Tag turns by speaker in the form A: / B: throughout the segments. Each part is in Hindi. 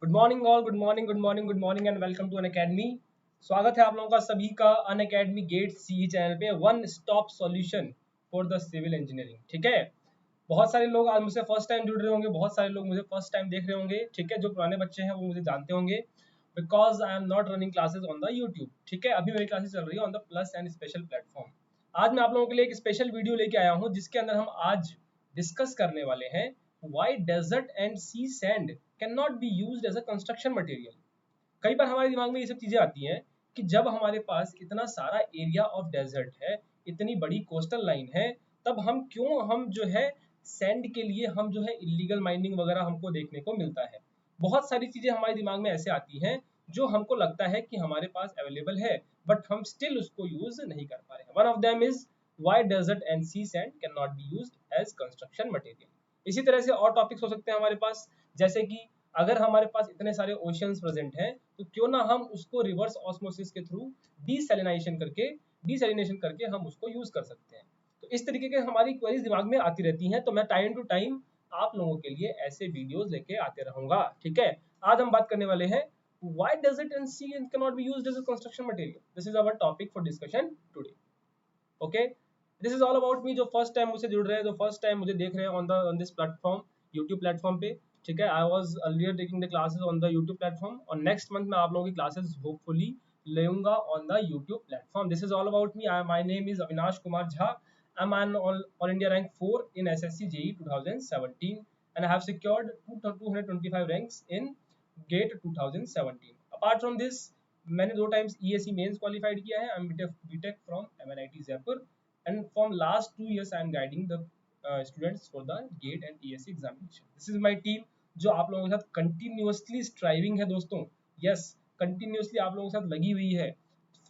A: Good morning all, good morning, good morning, good morning and welcome to Unacademy. स्वागत है आप लोगों का सभी का Unacademy GATE C channel पे, one stop solution for the civil engineering. ठीक है, बहुत सारे लोग आज मुझसे फर्स्ट टाइम जुड़ रहे होंगे, बहुत सारे लोग मुझे फर्स्ट टाइम देख रहे होंगे। ठीक है, जो पुराने बच्चे हैं वो मुझे जानते होंगे because I am not running classes on the YouTube. ठीक है, अभी मेरी क्लासेस चल रही है on the plus and special platform. आज मैं आप लोगों के लिए एक स्पेशल वीडियो लेके आया हूँ जिसके अंदर हम आज डिस्कस करने वाले हैं why desert and sea sand can not be used as a construction material. कई बार हमारे दिमाग में ये सब चीजें आती हैं कि जब हमारे पास इतना सारा एरिया ऑफ डेजर्ट है, इतनी बड़ी कोस्टल लाइन है, तब हम जो है सैंड के लिए हम जो है इलीगल माइनिंग वगैरह हमको देखने को मिलता है। बहुत सारी चीजें हमारे दिमाग में ऐसे आती हैं जो हमको लगता है कि हमारे पास अवेलेबल है, बट हम स्टिल उसको यूज नहीं कर पा रहे हैं। One of them is why desert and sea sand can not be used as construction material. इसी तरह से और टॉपिक्स हो सकते हैं हमारे पास, जैसे कि अगर हमारे पास इतने सारे ओशियंस प्रेजेंट हैं तो क्यों ना हम उसको रिवर्स ऑस्मोसिस के थ्रू डीसैलिनेशन करके हम उसको यूज कर सकते हैं। तो इस तरीके के हमारी क्वेरीज दिमाग में आती रहती हैं, तो मैं टाइम टू टाइम आप लोगों के लिए ऐसे वीडियोस लेके आते रहूंगा। ठीक है, आज हम बात करने वाले हैं why does it and C cannot be used as a construction material. This is our topic for discussion today. Okay, this is all about me। जो फर्स्ट टाइम मुझसे जुड़ रहे हैं, जो फर्स्ट टाइम मुझे देख रहे हैं on this platform, YouTube platform पे। ठीक है, I was earlier taking the classes on the YouTube platform और नेक्स्ट मंथ मैं आप लोगों की क्लासेस होपफुली लेऊंगा on the YouTube platform. This is all about me. My name is Avinash Kumar Jha. I am an all India rank 4 in SSC JEE 2017 and I have secured 225 ranks in GATE 2017. Apart from this, मैंने 2 टाइम्स ESE मेंस क्वालिफाइड किया है। I am BTech from MNIT Jaipur and from last 2 years I am guiding the students for the GATE and ESE examination. This is my team जो आप लोगों के साथ कंटिन्यूअसली स्ट्राइविंग है दोस्तों। यस, कंटिन्यूअसली आप लोगों के साथ लगी हुई है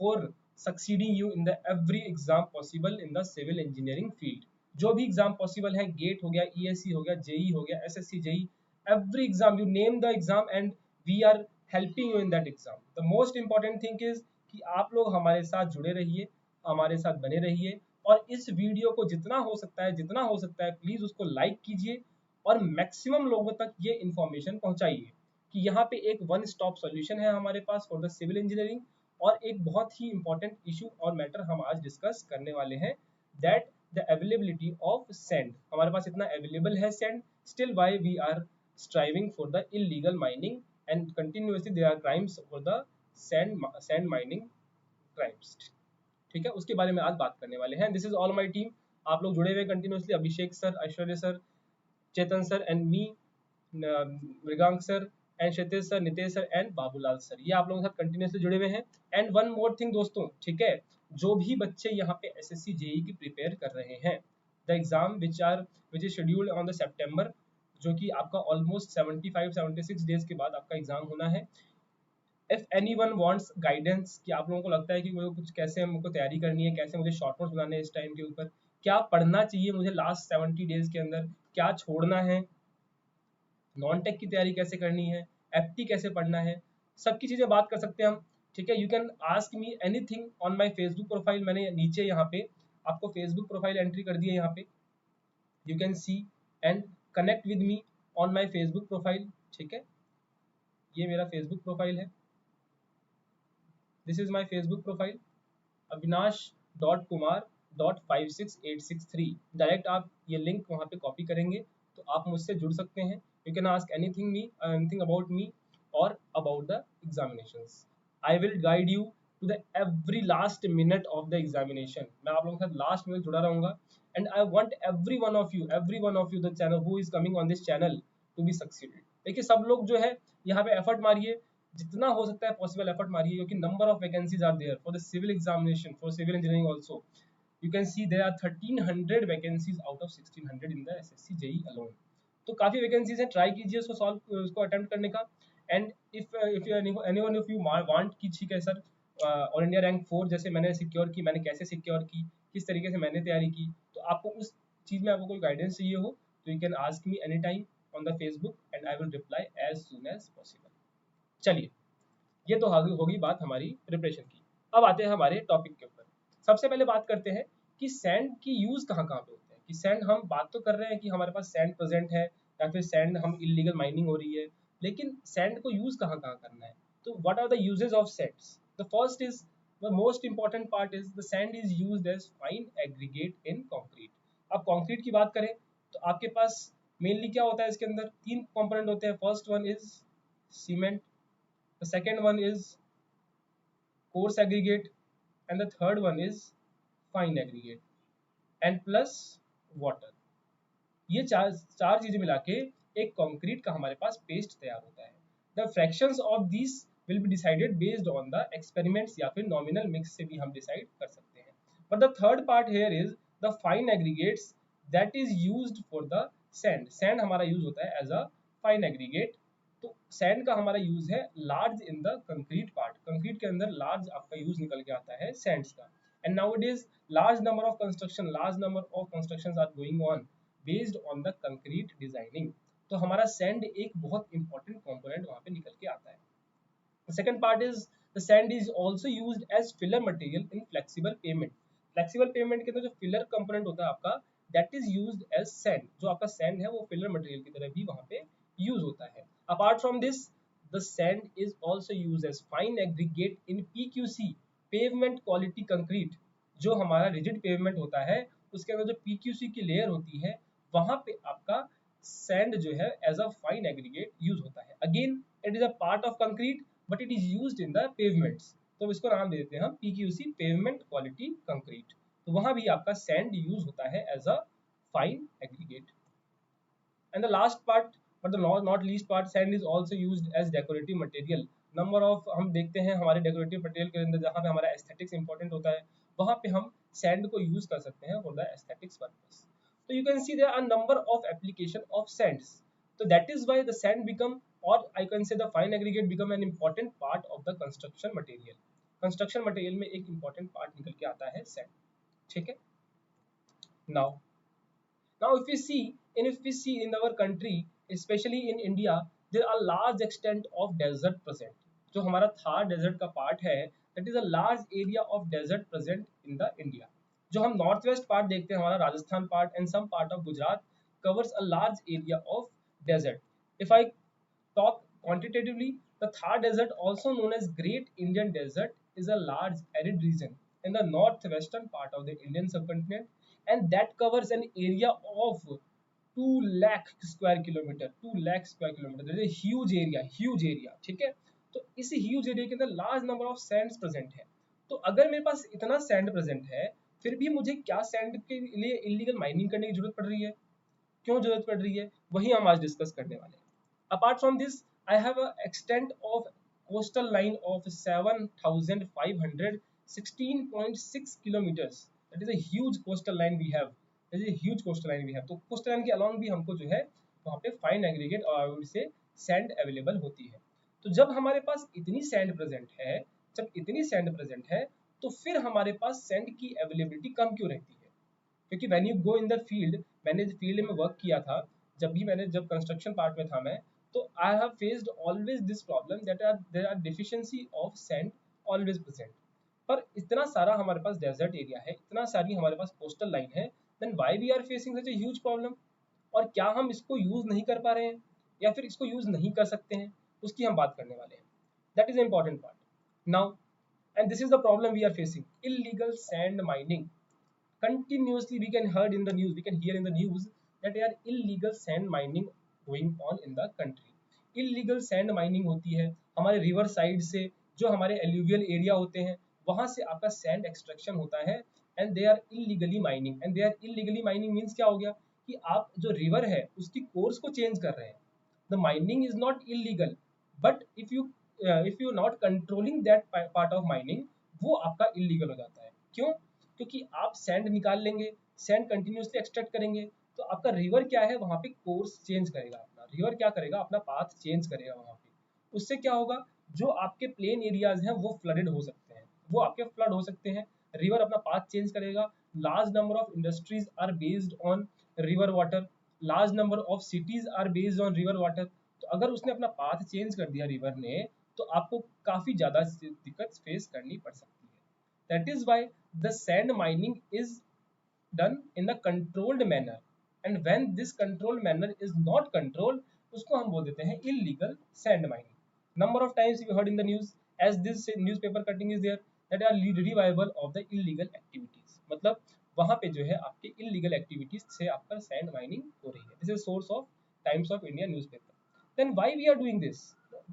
A: for succeeding you in the every exam possible in the civil engineering field. जो भी एग्जाम पॉसिबल है, गेट हो गया, ESE हो गया, JEE हो गया, SSC JEE, every exam you name the exam and we are helping you in that exam. The most important thing is कि आप लोग हमारे साथ जुड़े रहिए, हमारे साथ बने रहिए और इस वीडियो को जितना हो सकता है प्लीज उसको लाइक कीजिए और मैक्सिमम लोगों तक ये इंफॉर्मेशन पहुंचाइए कि यहाँ पे एक वन स्टॉप सॉल्यूशन है हमारे पास फॉर द सिविल इंजीनियरिंग। और एक बहुत ही इंपॉर्टेंट इशू और मैटर हम आज डिस्कस करने वाले हैं, that the availability of sand. हमारे पास इतना अवेलेबल है sand, still why we are striving for the illegal mining and continuously there are crimes for the sand mining crimes। ठीक है, उसके बारे में आज बात करने वाले हैं। This is all my team. आप लोग जुड़े हुए continuously, Abhishek sir, Aishwarya sir, Chetan sir and me, Mrigank sir and Kshitij sir, Nitesh sir and Babulal sir, ये आप लोगों के साथ कंटिन्यूअसली जुड़े हुए हैं। एंड वन मोर थिंग दोस्तों, ठीक है, जो भी बच्चे यहाँ पे SSC JEE की प्रिपेयर कर रहे हैं, the exam which is scheduled on the September, जो कि आपका ऑलमोस्ट 75-76 डेज के बाद आपका एग्जाम होना है। इफ एनीवन वांट्स गाइडेंस, कि आप लोगों को लगता है कि मुझे कुछ कैसे हमको तैयारी करनी है, कैसे मुझे शॉर्ट नोट्स बनाने हैं इस टाइम के ऊपर, क्या पढ़ना चाहिए मुझे लास्ट 70 डेज के अंदर, क्या छोड़ना है, नॉन टेक की तैयारी कैसे करनी है, FT कैसे पढ़ना है, सबकी चीजें बात कर सकते हैं हम। ठीक है, you can ask me anything on my Facebook profile. मैंने नीचे यहाँ पे आपको फेसबुक प्रोफाइल एंट्री कर दी है, यहाँ पे you can C and connect with me on my Facebook profile. ठीक है, ये मेरा फेसबुक प्रोफाइल है, this is my Facebook profile avinash.kumar.56863। Direct आप ये लिंक वहाँ पे कॉपी करेंगे तो आप मुझसे जुड़ सकते हैं। You can ask anything about me और about the examinations. I will guide you to the every last minute of the examination. मैं आप लोगों के साथ लास्ट में जुड़ा रहूंगा and I want every one of you the channel who is coming on this channel to be succeeded. देखिए, सब लोग जो है यहाँ पे एफर्ट मारिए, जितना हो सकता है पॉसिबल एफर्ट मारिए, क्योंकि number of vacancies are there for the civil examination, for civil engineering also. You can see there are 1300 vacancies out of 1600 in the SSC JEE अलोन। तो काफी वैकेंसीज है, ट्राई कीजिए उसको अटेम्प्ट करने का। And if anyone if you want कि ठीक है सर, ऑल इंडिया रैंक 4 जैसे मैंने सिक्योर की, मैंने कैसे सिक्योर की, किस तरीके से मैंने तैयारी की, तो आपको उस चीज में आपको कोई गाइडेंस चाहिए हो तो you can ask me any time on the Facebook and I will reply as soon as possible. चलिए, ये तो होगी बात हमारी प्रिपरेशन की। अब आते हैं हमारे टॉपिक के ऊपर। सबसे पहले बात करते हैं कि सैंड की यूज कहाँ कहाँ पे होते हैं। कि सैंड, हम बात तो कर रहे हैं कि हमारे पास सैंड प्रेजेंट है या फिर सैंड हम इलीगल माइनिंग हो रही है, लेकिन सैंड को यूज कहाँ कहाँ करना है? तो what are the uses of sands? The first is, the most important part is the sand is used as fine aggregate in concrete. अब कंक्रीट की बात करें तो आपके पास मेनली क्या होता है, इसके अंदर तीन कंपोनेंट होते हैं। First one is cement, the second one is coarse aggregate, and the third one is fine aggregate and plus water. ये चार चार चीजें मिला के एक कंक्रीट का हमारे पास पेस्ट तैयार होता है। The fractions of this will be decided based on the experiments, या फिर नॉमिनल मिक्स से भी हम डिसाइड कर सकते हैं। But the third part here is the fine aggregates that is used for the sand. Sand हमारा यूज होता है एज अ फाइन एग्रीगेट। तो सैंड का हमारा यूज है large in the concrete part, concrete के अंदर लार्ज आपका यूज निकल के आता है सैंड्स का। And now it is large number of construction are going on based on the concrete designing. तो हमारा सैंड एक बहुत इंपॉर्टेंट कंपोनेंट वहां पे निकल के आता है। The second part is the sand is also used as filler material in flexible pavement. Flexible pavement के अंदर जो filler component होता है आपका, that is used as sand. जो आपका sand है वो filler material की तरह भी वहाँ पे use होता है। Apart from this, the sand is also used as fine aggregate in PQC, pavement quality concrete. जो हमारा rigid pavement होता है उसके अंदर जो PQC की layer होती है वहाँ पे आपका sand जो है as a fine aggregate use होता है। Again, it is a part of concrete but it is used in the pavements. तो इसको नाम दे देते हैं हम PQC, pavement quality concrete। तो वहां भी आपका sand यूज होता है as a fine aggregate. And the last part, but the not least part, sand is also used as decorative material. Number of हम देखते हैं हमारे डेकोरेटिव मटेरियल के अंदर जहाँ पे हमारा एस्थेटिक्स इंपॉर्टेंट होता है वहाँ पे हम सैंड को यूज कर सकते हैं फॉर द एस्थेटिक्स पर्पस। तो you can see there are number of application of sands. तो that is why the sand become, और I can say the fine aggregate become an important part of the construction material. Construction material में एक इंपॉर्टेंट पार्ट निकल के आता है सैंड। ठीक है। Now if we see in our country, especially in India, there are large extent of desert present. जो हमारा थार डेजर्ट का पार्ट है, that is a large area of desert present in the India. जो हम नॉर्थ वेस्ट पार्ट देखते हैं, हमारा Rajasthan part and some part of Gujarat covers a large area of desert. If I talk quantitatively, the Thar Desert, also known as Great Indian Desert, is a large arid region in the northwestern part of the Indian subcontinent, and that covers an area of 2 lakh square kilometer. 2 lakh square kilometer, that is a huge area. ठीक है। तो इस ह्यूज एरिया के अंदर large number of Sands present है। तो अगर मेरे पास इतना सैंड प्रेजेंट है, फिर भी मुझे क्या सैंड के लिए इलीगल माइनिंग करने की जरूरत पड़ रही है? क्यों जरूरत पड़ रही है, वही हम आज डिस्कस करने वाले हैं। Apart from this, I have a extent of coastal line of 7516.6 kilometres. That is a huge coastal line we have. That is a huge coastal line we have. तो कोस्टल लाइन के अलोंग भी हमको जो है वहाँ पे फाइन एग्रीगेट और से सैंड अवेलेबल होती है। तो जब हमारे पास इतनी सैंड प्रेजेंट है, तो फिर हमारे पास सैंड की अवेलेबिलिटी कम क्यों रहती है? क्योंकि when you go in the field, मैंने फील्ड में वर्क किया था, जब कंस्ट्रक्शन पार्ट में था मैं, तो I have faced always this problem that there are deficiency of sand always present. पर इतना सारा हमारे पास डेजर्ट एरिया है, इतना सारी हमारे पास कोस्टल लाइन है, then why we are facing such a huge problem? और क्या हम इसको यूज नहीं कर पा रहे हैं या फिर इसको यूज नहीं कर सकते हैं, उसकी हम बात करने वाले हैं। That is important part now, and this is the problem we are facing, illegal sand mining. Continuously we can hear in the news that there are illegal sand mining going on in the country. Illegal sand mining होती है हमारे रिवर साइड से, जो हमारे एल्यूवियल एरिया होते हैं वहां से आपका सैंड एक्सट्रैक्शन होता है, and they are illegally mining means क्या हो गया कि आप जो रिवर है उसकी कोर्स को चेंज कर रहे हैं। The mining is not illegal, but if you not controlling that part of mining, वो आपका इलीगल हो जाता है। क्यों? क्योंकि आप सैंड निकाल लेंगे, सैंड कंटिन्यूसली एक्सट्रैक्ट करेंगे, तो आपका रिवर क्या है वहाँ पे कोर्स चेंज करेगा, अपना रिवर क्या करेगा, अपना पाथ चेंज करेगा वहाँ पे। उससे क्या होगा, जो आपके प्लेन एरियाज हैं वो फ्लडेड हो सकते हैं, वो आपके फ्लड हो सकते हैं, रिवर अपना पाथ चेंज करेगा। Large number of industries are based on river water, large number of cities are based on river water. तो अगर उसने अपना पाथ चेंज कर दिया रिवर ने, तो आपको काफी ज्यादा दिक्कत फेस करनी पड़ सकती है। That is why the sand mining is done in a controlled manner, and when this controlled manner is not controlled, उसको हम बोल देते हैं illegal sand mining. Number of times you heard in the news as this newspaper cutting is there that are revival of the illegal activities. मतलब वहां पे जो है आपके इलीगल एक्टिविटीज से आपका सैंड माइनिंग हो रही है. This is source of times of India newspaper. Then why we are doing this?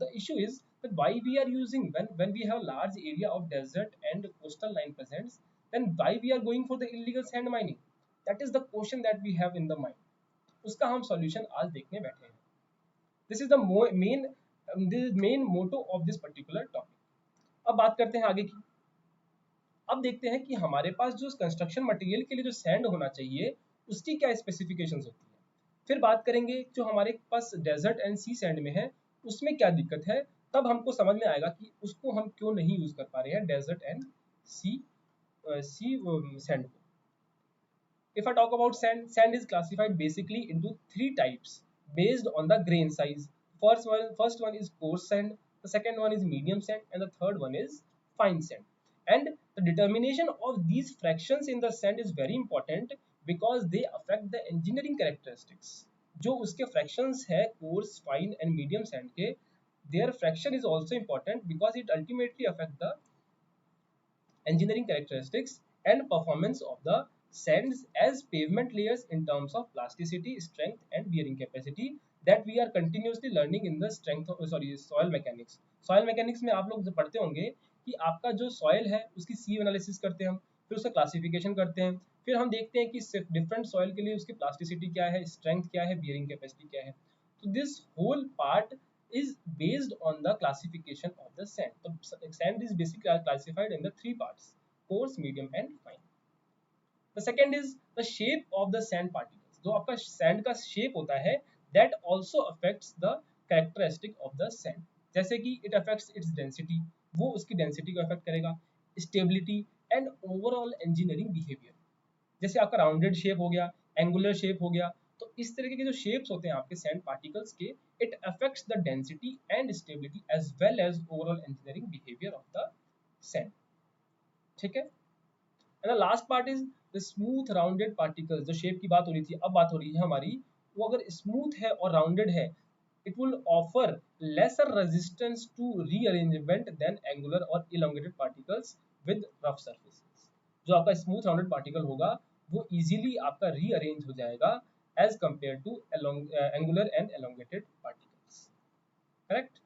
A: The issue is that why we are using when we have large area of desert and coastal line presence, then why we are going for the illegal sand mining? That is the question that we have in the mind. उसका हम solution आज देखने बैठे हैं. This is the main motto of this particular topic. अब बात करते हैं आगे की. अब देखते हैं कि हमारे पास जो कंस्ट्रक्शन मटेरियल के लिए जो सैंड होना चाहिए उसकी क्या स्पेसिफिकेशंस होती है. फिर बात करेंगे जो हमारे पास डेजर्ट एंड सी सैंड में है उसमें क्या दिक्कत है. तब हमको समझ में आएगा कि उसको हम क्यों नहीं यूज कर पा रहे हैं डेजर्ट एंड सी सैंड को. If I talk about sand, sand is classified basically into three types based on the grain size. First one is coarse sand, the second one is medium sand, and the third one is fine sand. And the determination of these fractions in the sand is very important because they affect the engineering characteristics. जो उसके fractions है coarse, fine, and medium sand के, their fraction is also important because it ultimately affect the engineering characteristics and performance of the sands as pavement layers in terms of plasticity, strength and bearing capacity that we are continuously learning in the soil mechanics. Soil mechanics में आप लोग पढ़ते होंगे कि आपका जो soil है उसकी sieve analysis करते हैं हम, फिर उसका classification करते हैं, फिर हम देखते हैं कि different soil के लिए उसकी plasticity क्या है, strength क्या है, bearing capacity क्या है. तो this whole part is based on the classification of the sand. So sand is basically classified in the three parts: coarse, medium and fine. The second is the shape of the sand particles. जो आपका sand का shape होता है that also affects the characteristic of the sand. जैसे कि it affects its density, वो उसकी density को affect करेगा, stability and overall engineering behavior. जैसे आपका राउंडेड शेप हो गया, एंगुलर शेप हो गया, तो इस तरीके के जो शेप्स होते हैं आपके सैंड पार्टिकल्स के, it affects the density and stability as well as overall engineering behaviour of the sand. ठीक है. And the last part is the smooth rounded particles. जो शेप की बात हो रही थी, अब बात हो रही है हमारी, वो अगर स्मूथ है और राउंडेड है, it will offer lesser resistance to rearrangement than angular or elongated particles with rough surfaces. जो आपका स्मूथ राउंडेड पार्टिकल होगा वो इजीली आपका रीअरेंज हो जाएगा as compare to angular and elongated particles. Correct.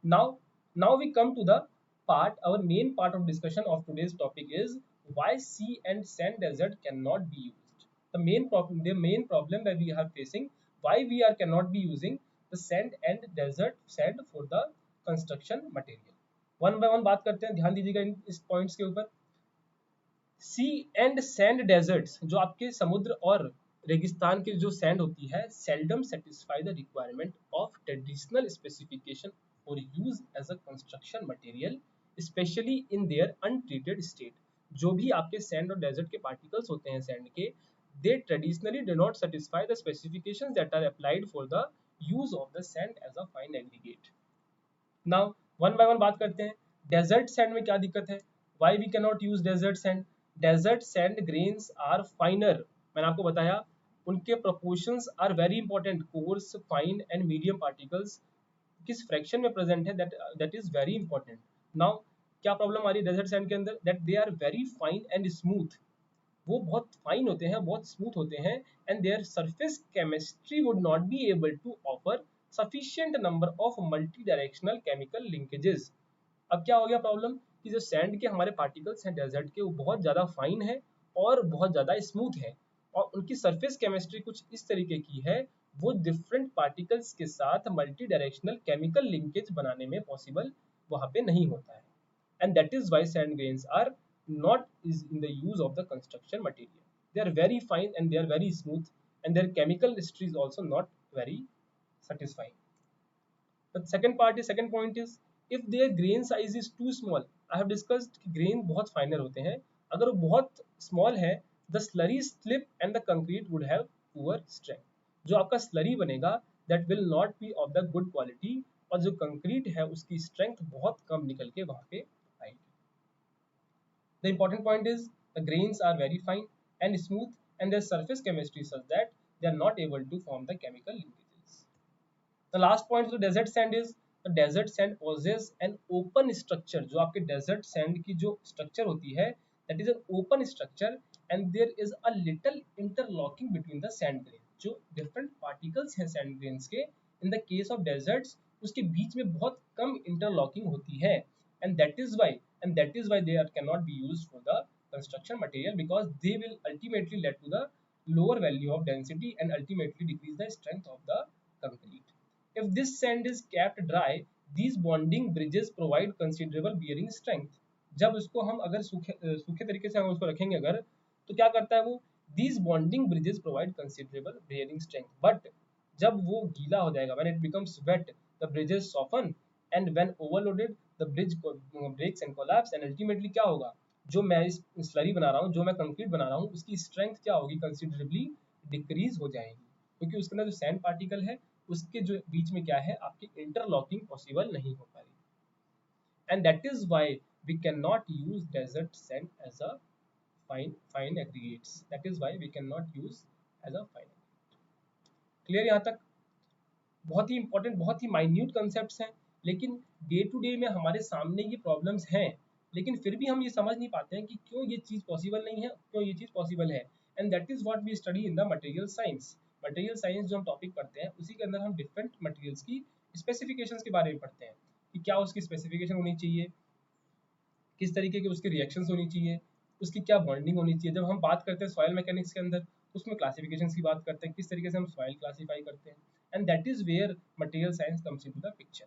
A: Now we come to the part, our main part of discussion of today's topic is why sea and sand desert cannot be used. The main problem that we are facing, why we are cannot be using the sand and desert sand for the construction material. One by one बात करते हैं, ध्यान दीजिएगा इस पॉइंट्स के ऊपर. सी एंड सैंड डेजर्ट्स, जो आपके समुद्र और रेगिस्तान की जो सैंड होती है, seldom satisfy the requirement of traditional specification for use as a construction material, especially in their untreated state. जो भी आपके सैंड और डेजर्ट के पार्टिकल्स होते हैं सैंड के, they traditionally do not satisfy the specifications that are applied for the use of the sand as a fine aggregate. Now one by one बात करते हैं. डेजर्ट सैंड में क्या दिक्कत है? Why we cannot use desert sand? Desert sand grains are finer. मैंने आपको बताया उनके proportions are very important. Coarse, fine and medium particles किस फ्रैक्शन में प्रेजेंट है, that is very important. Now क्या प्रॉब्लम आ रही है डेजर्ट सैंड के अंदर? that they are very fine and smooth. वो बहुत फाइन होते हैं, बहुत स्मूथ होते हैं, and their surface chemistry would not be able to offer sufficient number of multi-directional chemical linkages. अब क्या हो गया प्रॉब्लम कि जो सैंड के हमारे पार्टिकल्स हैं डेजर्ट के, वो बहुत ज़्यादा फाइन है और बहुत ज़्यादा स्मूथ है, और उनकी सरफेस केमिस्ट्री कुछ इस तरीके की है, वो डिफरेंट पार्टिकल्स के साथ मल्टी डायरेक्शनल केमिकल लिंकेज बनाने में पॉसिबल वहाँ पे नहीं होता है. And that is why sand grains are not is in the use of the construction material. They are very fine and they are very smooth, and their chemical history is also not very satisfying. The second point is if their grain size is too small. I have discussed कि grain बहुत finer होते हैं, अगर वो बहुत small है, the slurry slip and the concrete would have poor strength. जो आपका slurry बनेगा that will not be of the good quality, और जो concrete है उसकी strength बहुत कम निकल के वहाँ पे आएगी. The important point is the grains are very fine and smooth and their surface chemistry such that they are not able to form the chemical linkages. The last point the desert sand is the desert sand poses an open structure, जो आपके डेजर्ट सैंड की जो स्ट्रक्चर होती है that is an open structure and there is a little interlocking between the sand grain, जो डिफरेंट पार्टिकल्स हैं सैंड ग्रेन्स के in the case of deserts उसके बीच में बहुत कम इंटरलॉकिंग होती है and that is why they are can not be used for the construction material because they will ultimately lead to the lower value of density and ultimately decrease the strength of the concrete. If this sand is kept dry, these bonding bridges provide considerable bearing strength. जब उसको हम अगर सूखे तरीके से हम उसको रखेंगे अगर, तो क्या करता है वो, these bonding bridges provide considerable bearing strength. But जब वो गीला हो जाएगा, when it becomes wet, the bridges soften and when overloaded, the bridge breaks and collapse and ultimately क्या होगा, जो मैं इस स्लरी बना रहा हूँ, जो मैं कंक्रीट बना रहा हूँ, उसकी स्ट्रेंथ क्या होगी, कंसिडरेबली डिक्रीज हो जाएगी, क्योंकि उसके अंदर जो सैंड पार्टिकल है उसके जो बीच में क्या है, आपकी इंटरलॉकिंग पॉसिबल नहीं हो पाएगी. And that is why we can not use desert sand as a fine aggregates. That is why we can not use as a fine. Clear यहाँ तक? बहुत ही इंपॉर्टेंट, बहुत ही माइन्यूट कंसेप्ट्स हैं, लेकिन डे टू डे में हमारे सामने ये प्रॉब्लम्स हैं, लेकिन फिर भी हम ये समझ नहीं पाते हैं कि क्यों ये चीज़ पॉसिबल नहीं है, क्यों ये चीज़ पॉसिबल है. And that is what we study in the material science. Material science जो हम टॉपिक पढ़ते हैं उसी के अंदर हम डिफरेंट मटेरियल्स की स्पेसिफिकेशंस के बारे में पढ़ते हैं कि क्या उसकी स्पेसिफिकेशन होनी चाहिए, किस तरीके की उसकी रिएक्शंस होनी चाहिए, उसकी क्या बॉन्डिंग होनी चाहिए. जब हम बात करते हैं सॉइल मैकेनिक्स के अंदर, उसमें क्लासिफिकेशंस की बात करते हैं, किस तरीके से हम सॉइल क्लासीफाई करते हैं. And that is where material science comes into the picture.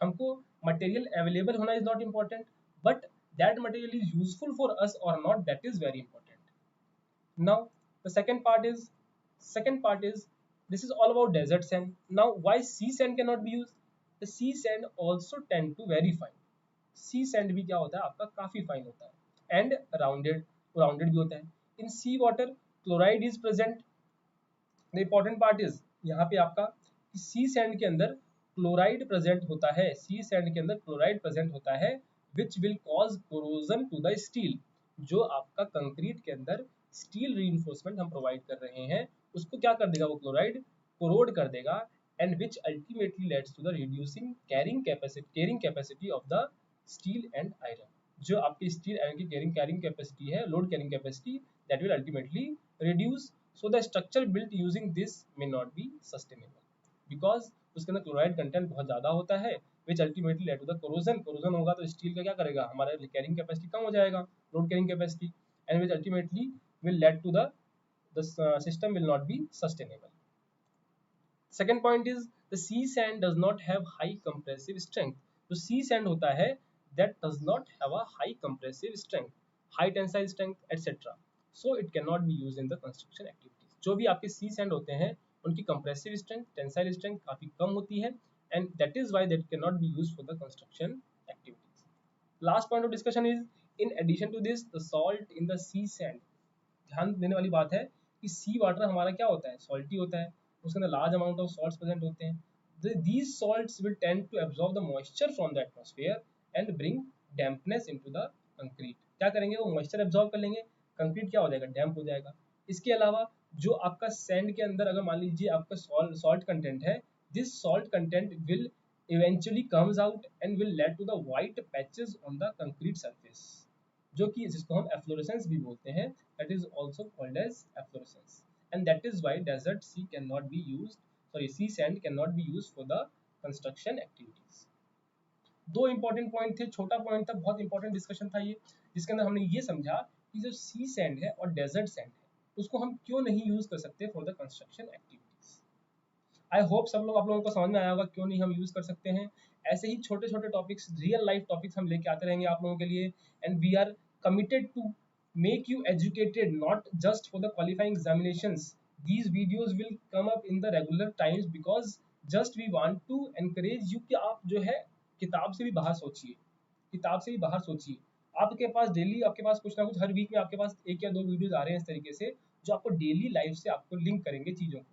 A: हमको मटेरियल अवेलेबल होना is not important, but that material is useful for us or not, that is very important. Now the second part is this is all about desert sand. Now why sea sand cannot be used? The sea sand also tend to very fine. sea sand भी क्या होता है आपका, काफी फाइन होता है and rounded भी होता है. in sea water chloride is present. the important part is यहाँ पे आपका sea sand के अंदर क्लोराइड प्रेजेंट होता है, sea sand के अंदर क्लोराइड प्रेजेंट होता है which will cause corrosion to the steel. जो आपका कंक्रीट के अंदर स्टील रीइंफोर्समेंट हम प्रोवाइड कर रहे हैं उसको क्या कर देगा, वो क्लोराइड कोरोड कर देगा and which ultimately leads to the reducing carrying capacity of the steel and iron. जो आपकी स्टील आयरन की कैरिंग कैपेसिटी है, load carrying capacity, that will ultimately reduce. So the structure built using this may not be sustainable because उसके अंदर क्लोराइड कंटेंट बहुत ज़्यादा होता है which ultimately led to the corrosion होगा तो स्टील का क्या करेगा, हमारा कैरिंग कैपेसिटी कम हो जाएगा, load carrying capacity, and which ultimately will lead to the system will not be sustainable. Second point is the sea sand does not have high compressive strength. जो sea sand होता है that does not have a high compressive strength, high tensile strength etc. So it cannot be used in the construction activities. जो भी आपके sea sand होते हैं उनकी compressive strength, tensile strength काफी कम होती है and that is why that cannot be used for the construction activities. Last point of discussion is in addition to this the salt in the sea sand. ध्यान देने वाली बात है कि सी वाटर हमारा क्या होता है, सॉल्टी होता है, उसके अंदर large amount of salts present होते हैं. These salts will tend to absorb the moisture from the atmosphere and bring dampness into the concrete. क्या करेंगे, वो मॉइस्चर एब्जॉर्ब कर लेंगे, कंक्रीट क्या हो जाएगा, डैम्प हो जाएगा. इसके अलावा जो आपका सैंड के अंदर अगर मान लीजिए आपका सॉल्ट कंटेंट है, this salt content will eventually comes out and will lead to the white patches on the concrete surface, जो कि जिसको हम एफ्लोरेसेंस भी बोलते हैं, that is also called as efflorescence. And that is why desert sea cannot be used, sea sand cannot be used for the construction activities. दो इंपॉर्टेंट पॉइंट थे, छोटा पॉइंट था, बहुत इंपॉर्टेंट डिस्कशन था ये, जिसके अंदर हमने ये समझा कि जो सी सैंड है और डेजर्ट सैंड है उसको हम क्यों नहीं यूज कर सकते for the construction activities. I hope आप लोगों को समझ में आया होगा क्यों नहीं हम यूज कर सकते हैं. ऐसे ही छोटे छोटे टॉपिक्स, रियल लाइफ टॉपिक्स हम लेके आते रहेंगे आप लोगों के लिए, and we are committed to make you educated, not just for the qualifying examinations. These videos will come up in the regular times because just we want to encourage you कि आप जो है किताब से भी बाहर सोचिए, किताब से भी बाहर सोचिए. आपके पास डेली, आपके पास कुछ ना कुछ हर वीक में आपके पास एक या दो वीडियोस आ रहे हैं इस तरीके से जो आपको डेली लाइफ से आपको लिंक करेंगे चीज़ों को.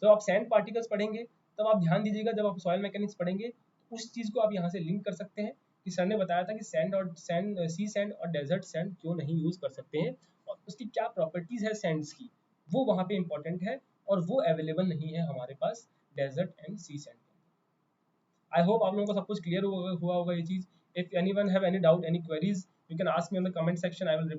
A: जब आप सैंड पार्टिकल्स पढ़ेंगे तब आप ध्यान दीजिएगा, जब आप सॉइल मैकेनिक्स पढ़ेंगे तो उस चीज़ को आप यहाँ से लिंक कर सकते हैं कि सर ने बताया था कि सी सैंड और डेजर्ट सैंड क्यों नहीं यूज कर सकते हैं और उसकी क्या प्रॉपर्टीज है सैंड्स की, वो वहाँ पे इंपॉर्टेंट है और वो अवेलेबल नहीं है हमारे पास desert and sea sand. I hope आप लोगों को सब कुछ क्लियर हुआ होगा ये चीज. If anyone have any doubt, any queries, you can ask me on the comment section. I will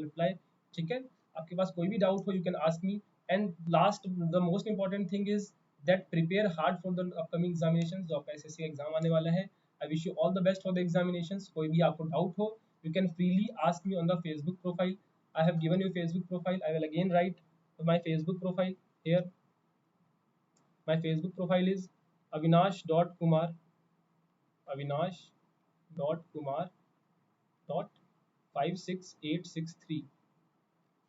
A: reply. ठीक है, आपके पास कोई भी डाउट हो, you can ask me. And last, the most important thing is that prepare hard for the upcoming examination. जो आपका एसएससी एग्जाम आने वाला है, I wish you all the best for the examinations. कोई भी आपको डाउट हो, you can freely ask me on the Facebook profile. I have given you Facebook profile. I will again write my Facebook profile here. My Facebook profile is avinash.kumar, avinash.kumar.56863,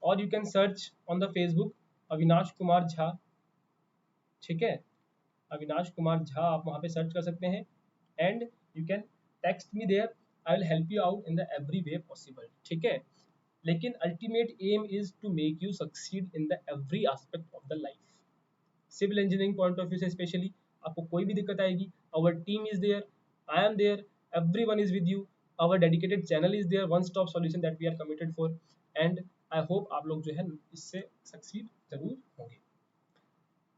A: or you can search on the Facebook Avinash Kumar Jha. ठीक है, अविनाश कुमार झा आप वहाँ पे सर्च कर सकते हैं. And you can text me there. I will help you out in the every way possible. ठीक है, लेकिन ultimate aim is to make you succeed in the every aspect of the life. Civil engineering point of view से स्पेशली आपको कोई भी दिक्कत आएगी, our team is there, I am there, everyone is with you. Our dedicated channel is there, one stop solution that we are committed for. And I hope आप लोग जो है इससे सक्सीड जरूर होंगे.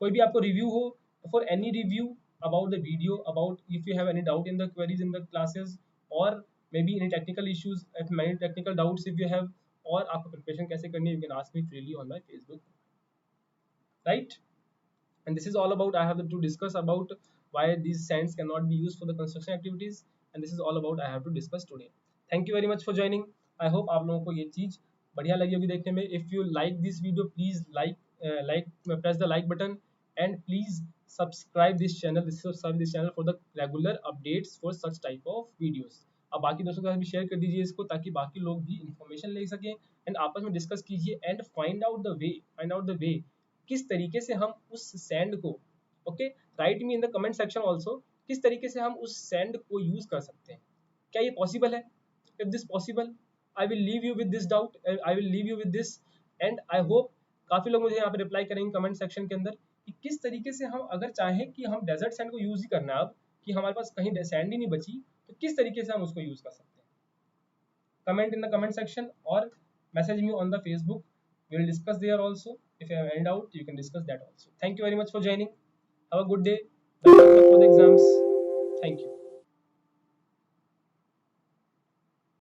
A: कोई भी आपको रिव्यू हो, for any review about the video, about if you have any doubt in the queries in the classes, or maybe any technical issues, if many technical doubts if you have, or आपको preparation कैसे करनी है, you can ask me freely on my Facebook, right? And this is all about, I have to discuss about why these sands cannot be used for the construction activities, and this is all about I have to discuss today. Thank you very much for joining. I hope आप लोगों को ये चीज बढ़िया लगी होगी देखने में. If you like this video, please press the like button, and please subscribe this channel for the regular updates for such type of videos. अब बाकी दोस्तों के साथ भी शेयर कर दीजिए इसको, ताकि बाकी लोग भी इंफॉर्मेशन ले सकें. एंड आपस में डिस्कस कीजिए and find out the way किस तरीके से हम उस सैंड को, okay, right me in the comment section also, किस तरीके से हम उस सैंड को यूज कर सकते हैं. क्या ये पॉसिबल है? If this possible, I will leave you with this doubt, I will leave you with this. And I hope काफी लोग मुझे यहाँ पे रिप्लाई करेंगे कमेंट सेक्शन के अंदर कि किस तरीके से हम, अगर चाहें कि हम डेजर्ट सैंड को यूज ही करना है अब, कि हमारे पास कहीं सैंड ही नहीं बची, तो किस तरीके से हम उसको यूज कर सकते हैं. Comment in the comment section और message me on the Facebook. We will discuss there also. If you have any doubt, you can discuss that also. Thank you very much for joining. Have a good day. Best of luck for the exams. Thank you.